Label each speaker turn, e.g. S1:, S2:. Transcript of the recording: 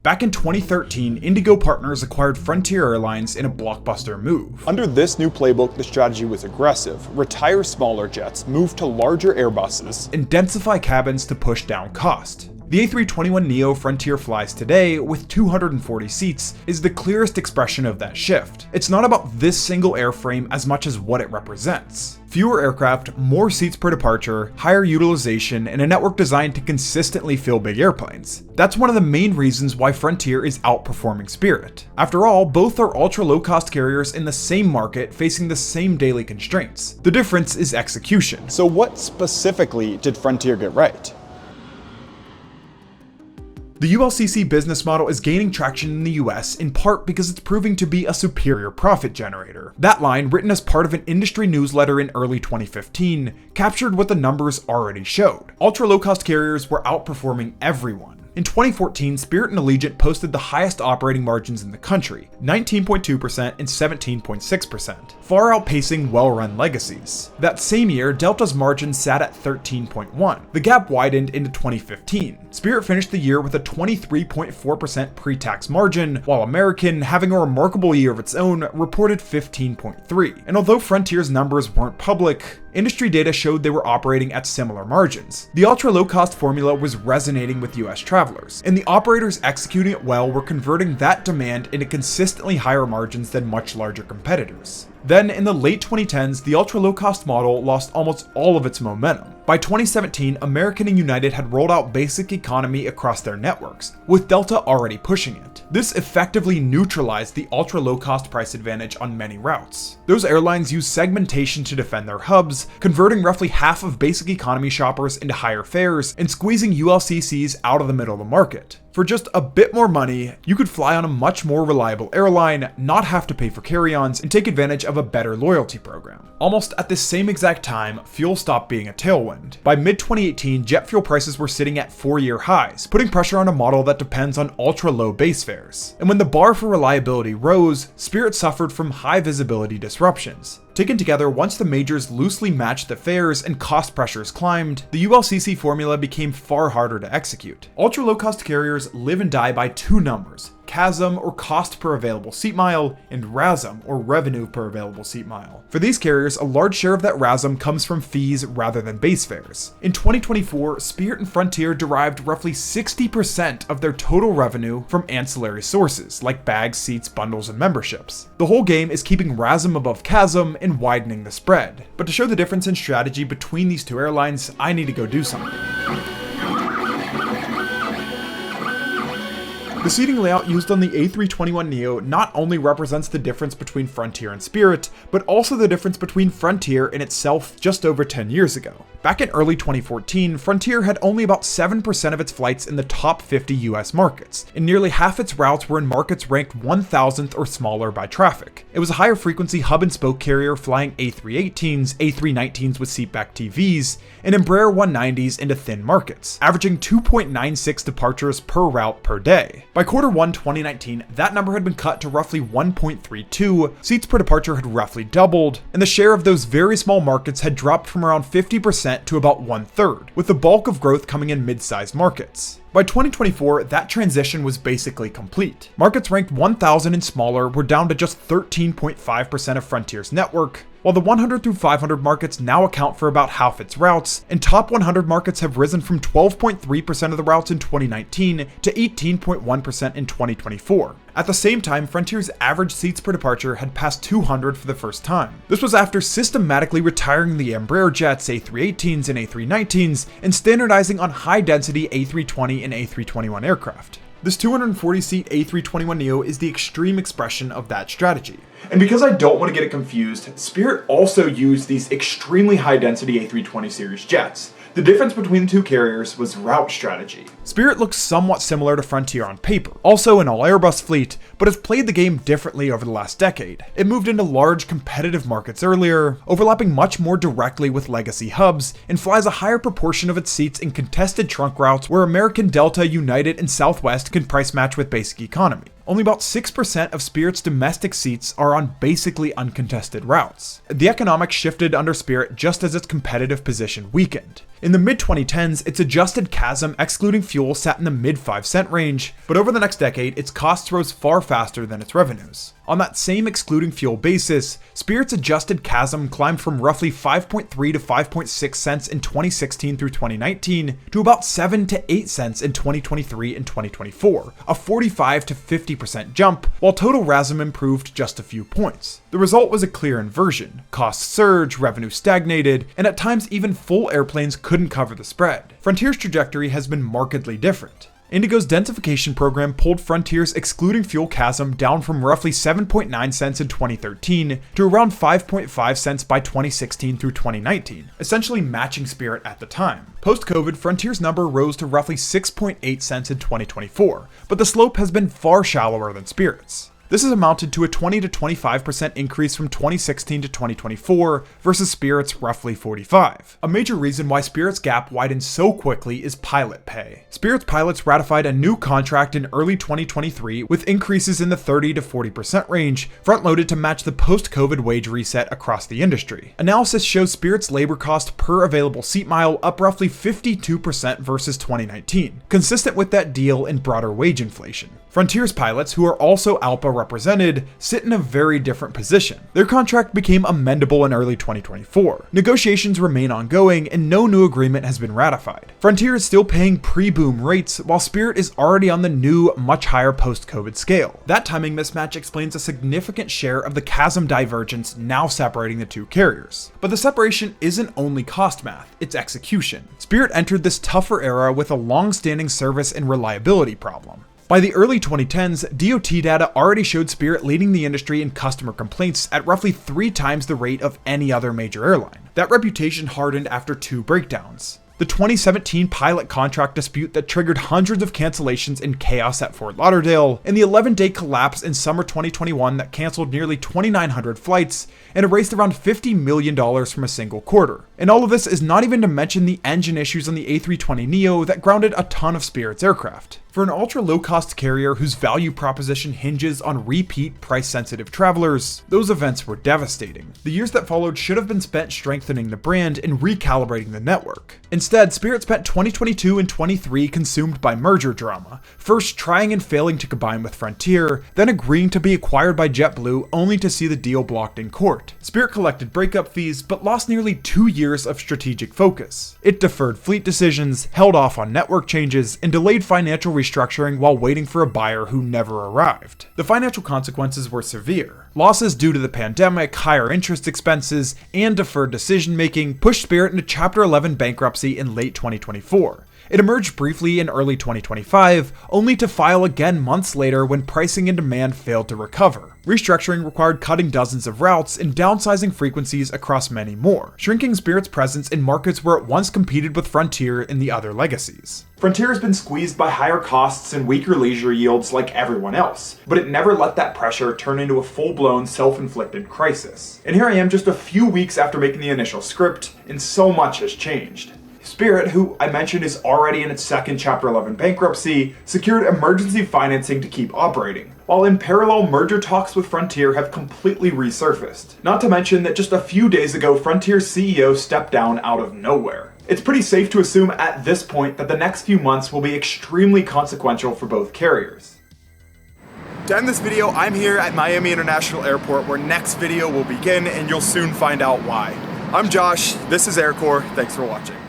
S1: Back in 2013, Indigo Partners acquired Frontier Airlines in a blockbuster move.
S2: Under this new playbook, the strategy was aggressive: retire smaller jets, move to larger Airbuses,
S1: and densify cabins to push down cost. The A321neo Frontier flies today, with 240 seats, is the clearest expression of that shift. It's not about this single airframe as much as what it represents. Fewer aircraft, more seats per departure, higher utilization, and a network designed to consistently fill big airplanes. That's one of the main reasons why Frontier is outperforming Spirit. After all, both are ultra-low-cost carriers in the same market facing the same daily constraints. The difference is execution.
S2: So what specifically did Frontier get right?
S1: The ULCC business model is gaining traction in the US in part because it's proving to be a superior profit generator. That line, written as part of an industry newsletter in early 2015, captured what the numbers already showed. Ultra-low-cost carriers were outperforming everyone. In 2014, Spirit and Allegiant posted the highest operating margins in the country, 19.2% and 17.6%, far outpacing well-run legacies. That same year, Delta's margin sat at 13.1%. The gap widened into 2015. Spirit finished the year with a 23.4% pre-tax margin, while American, having a remarkable year of its own, reported 15.3%. And although Frontier's numbers weren't public, industry data showed they were operating at similar margins. The ultra-low-cost formula was resonating with US travelers, and the operators executing it well were converting that demand into consistently higher margins than much larger competitors. Then, in the late 2010s, the ultra-low-cost model lost almost all of its momentum. By 2017, American and United had rolled out basic economy across their networks, with Delta already pushing it. This effectively neutralized the ultra-low-cost price advantage on many routes. Those airlines use segmentation to defend their hubs, converting roughly half of basic economy shoppers into higher fares and squeezing ULCCs out of the middle of the market. For just a bit more money, you could fly on a much more reliable airline, not have to pay for carry-ons, and take advantage of a better loyalty program. Almost at this same exact time, fuel stopped being a tailwind. By mid-2018, jet fuel prices were sitting at 4-year highs, putting pressure on a model that depends on ultra-low base fares. And when the bar for reliability rose, Spirit suffered from high-visibility disruptions. Taken together, once the majors loosely matched the fares and cost pressures climbed, the ULCC formula became far harder to execute. Ultra-low-cost carriers live and die by two numbers: CASM, or cost per available seat mile, and RASM, or revenue per available seat mile. For these carriers, a large share of that RASM comes from fees rather than base fares. In 2024, Spirit and Frontier derived roughly 60% of their total revenue from ancillary sources, like bags, seats, bundles, and memberships. The whole game is keeping RASM above CASM and widening the spread. But to show the difference in strategy between these two airlines, I need to go do something. The seating layout used on the A321neo not only represents the difference between Frontier and Spirit, but also the difference between Frontier and itself just over 10 years ago. Back in early 2014, Frontier had only about 7% of its flights in the top 50 US markets, and nearly half its routes were in markets ranked 1,000th or smaller by traffic. It was a higher frequency hub and spoke carrier flying A318s, A319s with seatback TVs, and Embraer 190s into thin markets, averaging 2.96 departures per route per day. By Q1 2019, that number had been cut to roughly 1.32, seats per departure had roughly doubled, and the share of those very small markets had dropped from around 50% to about 1/3, with the bulk of growth coming in mid-sized markets. By 2024, that transition was basically complete. Markets ranked 1,000 and smaller were down to just 13.5% of Frontier's network, while the 100 through 500 markets now account for about half its routes, and top 100 markets have risen from 12.3% of the routes in 2019 to 18.1% in 2024. At the same time, Frontier's average seats per departure had passed 200 for the first time. This was after systematically retiring the Embraer jets, A318s, and A319s, and standardizing on high-density A320 and A321 aircraft. This 240-seat A321neo is the extreme expression of that strategy. And because I don't want to get it confused, Spirit also used these extremely high-density A320 series jets. The difference between the two carriers was route strategy. Spirit looks somewhat similar to Frontier on paper, also an all-Airbus fleet, but has played the game differently over the last decade. It moved into large competitive markets earlier, overlapping much more directly with legacy hubs, and flies a higher proportion of its seats in contested trunk routes where American, Delta, United, and Southwest can price match with basic economy. Only about 6% of Spirit's domestic seats are on basically uncontested routes. The economics shifted under Spirit just as its competitive position weakened. In the mid-2010s, its adjusted CASM excluding fuel fuel sat in the mid 5-cent range, but over the next decade, its costs rose far faster than its revenues. On that same excluding fuel basis, Spirit's adjusted CASM climbed from roughly 5.3 to 5.6 cents in 2016 through 2019 to about 7 to 8 cents in 2023 and 2024, a 45 to 50% jump, while total RASM improved just a few points. The result was a clear inversion. Costs surged, revenue stagnated, and at times even full airplanes couldn't cover the spread. Frontier's trajectory has been markedly different. Indigo's densification program pulled Frontier's excluding fuel CASM down from roughly 7.9 cents in 2013 to around 5.5 cents by 2016 through 2019, essentially matching Spirit at the time. Post-COVID, Frontier's number rose to roughly 6.8 cents in 2024, but the slope has been far shallower than Spirit's. This has amounted to a 20 to 25% increase from 2016 to 2024 versus Spirit's roughly 45. A major reason why Spirit's gap widened so quickly is pilot pay. Spirit's pilots ratified a new contract in early 2023 with increases in the 30 to 40% range, front-loaded to match the post-COVID wage reset across the industry. Analysis shows Spirit's labor cost per available seat mile up roughly 52% versus 2019, consistent with that deal in broader wage inflation. Frontier's pilots, who are also ALPA represented, sit in a very different position. Their contract became amendable in early 2024. Negotiations remain ongoing and no new agreement has been ratified. Frontier is still paying pre-boom rates while Spirit is already on the new, much higher post-COVID scale. That timing mismatch explains a significant share of the CASM divergence now separating the two carriers. But the separation isn't only cost math, it's execution. Spirit entered this tougher era with a long-standing service and reliability problem. By the early 2010s, DOT data already showed Spirit leading the industry in customer complaints at roughly 3 times the rate of any other major airline. That reputation hardened after 2 breakdowns. The 2017 pilot contract dispute that triggered hundreds of cancellations and chaos at Fort Lauderdale, and the 11-day collapse in summer 2021 that canceled nearly 2,900 flights and erased around $50 million from a single quarter. And all of this is not even to mention the engine issues on the A320neo that grounded a ton of Spirit's aircraft. For an ultra-low-cost carrier whose value proposition hinges on repeat price-sensitive travelers, those events were devastating. The years that followed should have been spent strengthening the brand and recalibrating the network. Instead, Spirit spent 2022 and 23 consumed by merger drama, first trying and failing to combine with Frontier, then agreeing to be acquired by JetBlue only to see the deal blocked in court. Spirit collected breakup fees, but lost nearly 2 years of strategic focus. It deferred fleet decisions, held off on network changes, and delayed financial restructuring while waiting for a buyer who never arrived. The financial consequences were severe. Losses due to the pandemic, higher interest expenses, and deferred decision-making pushed Spirit into Chapter 11 bankruptcy in late 2024. It emerged briefly in early 2025, only to file again months later when pricing and demand failed to recover. Restructuring required cutting dozens of routes and downsizing frequencies across many more, shrinking Spirit's presence in markets where it once competed with Frontier and the other legacies. Frontier has been squeezed by higher costs and weaker leisure yields like everyone else, but it never let that pressure turn into a full-blown self-inflicted crisis. And here I am just a few weeks after making the initial script, and so much has changed. Spirit, who I mentioned is already in its second Chapter 11 bankruptcy, secured emergency financing to keep operating, while in parallel merger talks with Frontier have completely resurfaced. Not to mention that just a few days ago, Frontier's CEO stepped down out of nowhere. It's pretty safe to assume at this point that the next few months will be extremely consequential for both carriers. To end this video, I'm here at Miami International Airport where next video will begin, and you'll soon find out why. I'm Josh, this is AirCore, thanks for watching.